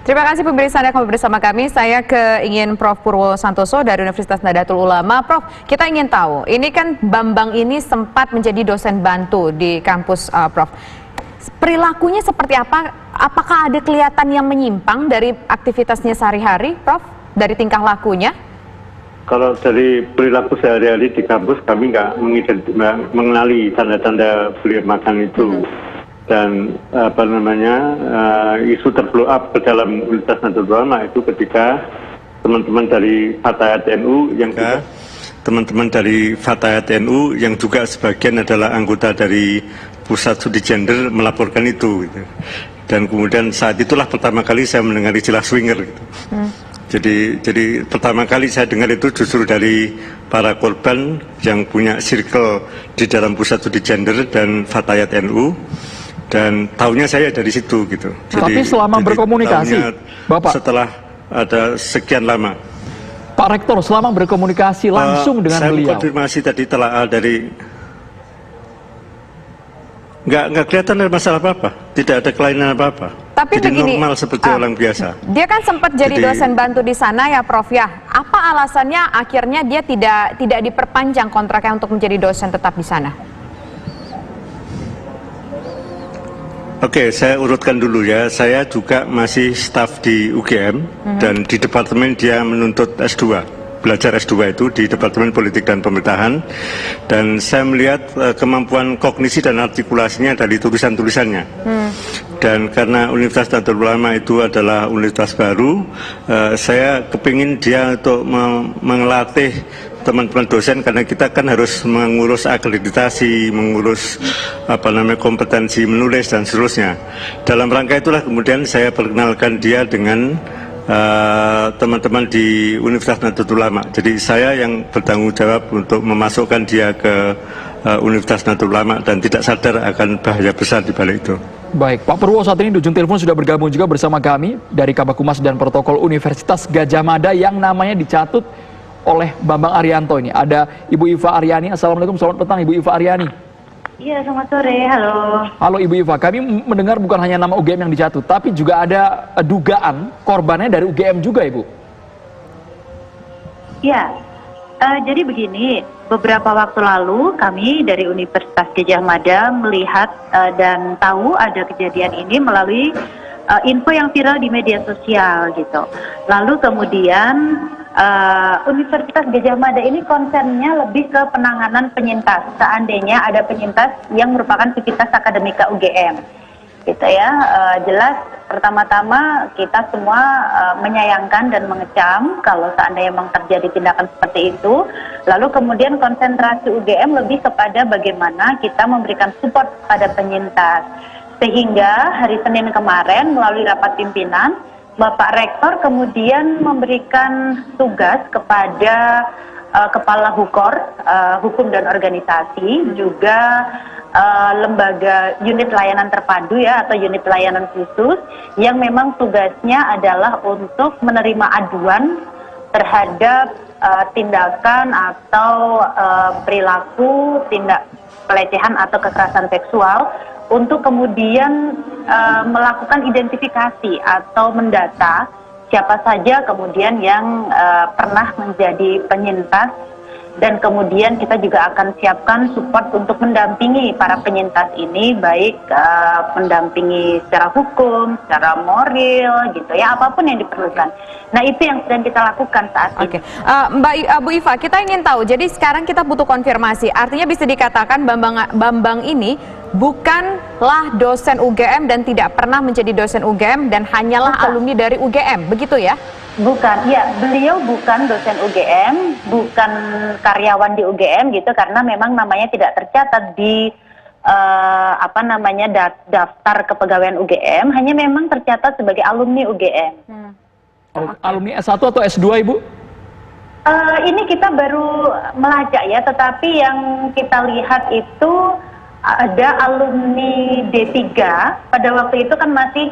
Terima kasih pemirsa Anda kembali bersama kami. Saya ingin Prof. Purwo Santoso dari Universitas Nahdlatul Ulama. Prof, kita ingin tahu, ini kan Bambang ini sempat menjadi dosen bantu di kampus, Prof. Perilakunya seperti apa? Apakah ada kelihatan yang menyimpang dari aktivitasnya sehari-hari, Prof? Dari tingkah lakunya? Kalau dari perilaku sehari-hari di kampus, kami nggak mengenali tanda-tanda beliau makan itu. Dan isu terblow up ke dalam Universitas Nahdlatul Ulama itu ketika teman-teman dari Fatayat NU yang juga sebagian adalah anggota dari Pusat Studi Gender melaporkan itu. Gitu. Dan kemudian saat itulah pertama kali saya mendengar istilah swinger. Gitu. Jadi pertama kali saya dengar itu justru dari para korban yang punya circle di dalam Pusat Studi Gender dan Fatayat NU, dan tahunya saya dari situ gitu. Tapi selama berkomunikasi, Bapak, setelah ada sekian lama, Pak Rektor selama berkomunikasi langsung dengan beliau. Saya konfirmasi tadi telah dari nggak kelihatan ada masalah apa-apa, tidak ada kelainan apa-apa. Tapi jadi begini, normal seperti orang biasa. Dia kan sempat jadi dosen bantu di sana ya, Prof ya. Apa alasannya akhirnya dia tidak diperpanjang kontraknya untuk menjadi dosen tetap di sana? Oke, saya urutkan dulu ya. Saya juga masih staf di UGM dan di departemen dia menuntut S2. Belajar S2 itu di Departemen Politik dan Pemerintahan, dan saya melihat kemampuan kognisi dan artikulasinya dari tulisan-tulisannya. Dan karena Universitas Nahdlatul Ulama itu adalah universitas baru, saya kepingin dia untuk mengelatih teman-teman dosen, karena kita kan harus mengurus akreditasi, mengurus kompetensi menulis dan seterusnya. Dalam rangka itulah kemudian saya perkenalkan dia dengan teman-teman di Universitas Nahdlatul Ulama. Jadi saya yang bertanggung jawab untuk memasukkan dia ke Universitas Nahdlatul Ulama dan tidak sadar akan bahaya besar di balik itu. Baik, Pak Purwo saat ini di ujung telepon sudah bergabung juga bersama kami dari Kabag Humas dan Protokol Universitas Gadjah Mada yang namanya dicatut oleh Bambang Arianto ini. Ada Ibu Iva Aryani. Assalamualaikum, selamat petang Ibu Iva Aryani. Iya, selamat sore, halo. Halo Ibu Iva, kami mendengar bukan hanya nama UGM yang dijatuh, tapi juga ada dugaan korbannya dari UGM juga, Ibu. Iya, jadi begini, beberapa waktu lalu kami dari Universitas Gadjah Mada melihat dan tahu ada kejadian ini melalui info yang viral di media sosial gitu. Lalu kemudian Universitas Gadjah Mada ini konsennya lebih ke penanganan penyintas. Seandainya ada penyintas yang merupakan sivitas akademika UGM, gitu ya. Jelas pertama-tama kita semua menyayangkan dan mengecam kalau seandainya memang terjadi tindakan seperti itu. Lalu kemudian konsentrasi UGM lebih kepada bagaimana kita memberikan support pada penyintas. Sehingga hari Senin kemarin melalui rapat pimpinan, Bapak Rektor kemudian memberikan tugas kepada Kepala Hukor, Hukum dan Organisasi, juga lembaga unit layanan terpadu ya, atau unit layanan khusus, yang memang tugasnya adalah untuk menerima aduan terhadap tindakan atau perilaku tindak pelecehan atau kekerasan seksual, untuk kemudian melakukan identifikasi atau mendata siapa saja kemudian yang pernah menjadi penyintas, dan kemudian kita juga akan siapkan support untuk mendampingi para penyintas ini, baik mendampingi secara hukum, secara moral gitu ya, apapun yang diperlukan. Nah, itu yang sedang kita lakukan saat ini. Bu Iva, kita ingin tahu, jadi sekarang kita butuh konfirmasi, artinya bisa dikatakan Bambang ini bukanlah dosen UGM dan tidak pernah menjadi dosen UGM dan hanyalah alumni dari UGM, begitu ya? Bukan, ya, beliau bukan dosen UGM, bukan karyawan di UGM gitu, karena memang namanya tidak tercatat di daftar kepegawaian UGM, hanya memang tercatat sebagai alumni UGM. Alumni S1 atau S2, Ibu? Ini kita baru melacak ya, tetapi yang kita lihat itu ada alumni D3 pada waktu itu kan masih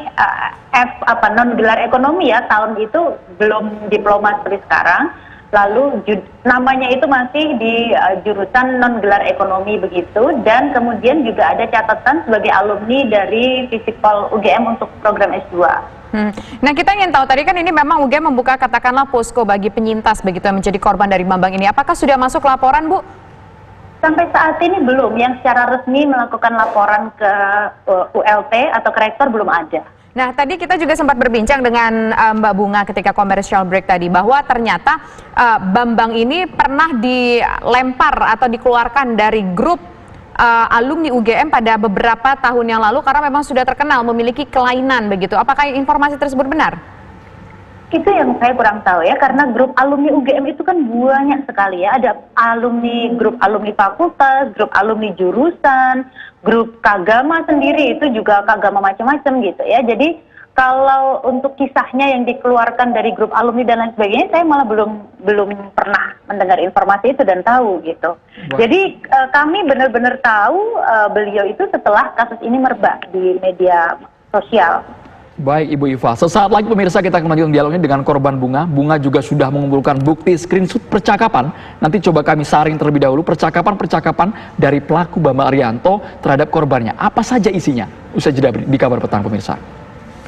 non gelar ekonomi ya, tahun itu belum diploma seperti sekarang, lalu namanya itu masih di jurusan non gelar ekonomi begitu, dan kemudian juga ada catatan sebagai alumni dari Fisikpol UGM untuk program S2. Nah, kita ingin tahu, tadi kan ini memang UGM membuka katakanlah posko bagi penyintas begitu yang menjadi korban dari Bambang ini. Apakah sudah masuk laporan, Bu? Sampai saat ini belum, yang secara resmi melakukan laporan ke ULT atau ke rektor belum ada. Nah, tadi kita juga sempat berbincang dengan Mbak Bunga ketika commercial break tadi, bahwa ternyata Bambang ini pernah dilempar atau dikeluarkan dari grup alumni UGM pada beberapa tahun yang lalu karena memang sudah terkenal memiliki kelainan begitu. Apakah informasi tersebut benar? Itu yang saya kurang tahu ya, karena grup alumni UGM itu kan banyak sekali ya. Ada grup alumni fakultas, grup alumni jurusan, grup kagama sendiri, itu juga kagama macam-macam gitu ya. Jadi kalau untuk kisahnya yang dikeluarkan dari grup alumni dan lain sebagainya, saya malah belum pernah mendengar informasi itu dan tahu gitu. Wah. Jadi kami benar-benar tahu beliau itu setelah kasus ini merebak di media sosial. Baik Ibu Iva, sesaat lagi pemirsa kita akan melanjutkan dialognya dengan korban Bunga. Bunga juga sudah mengumpulkan bukti screenshot percakapan. Nanti coba kami saring terlebih dahulu percakapan-percakapan dari pelaku Bambang Arianto terhadap korbannya. Apa saja isinya? Usai jeda di Kabar Petang pemirsa.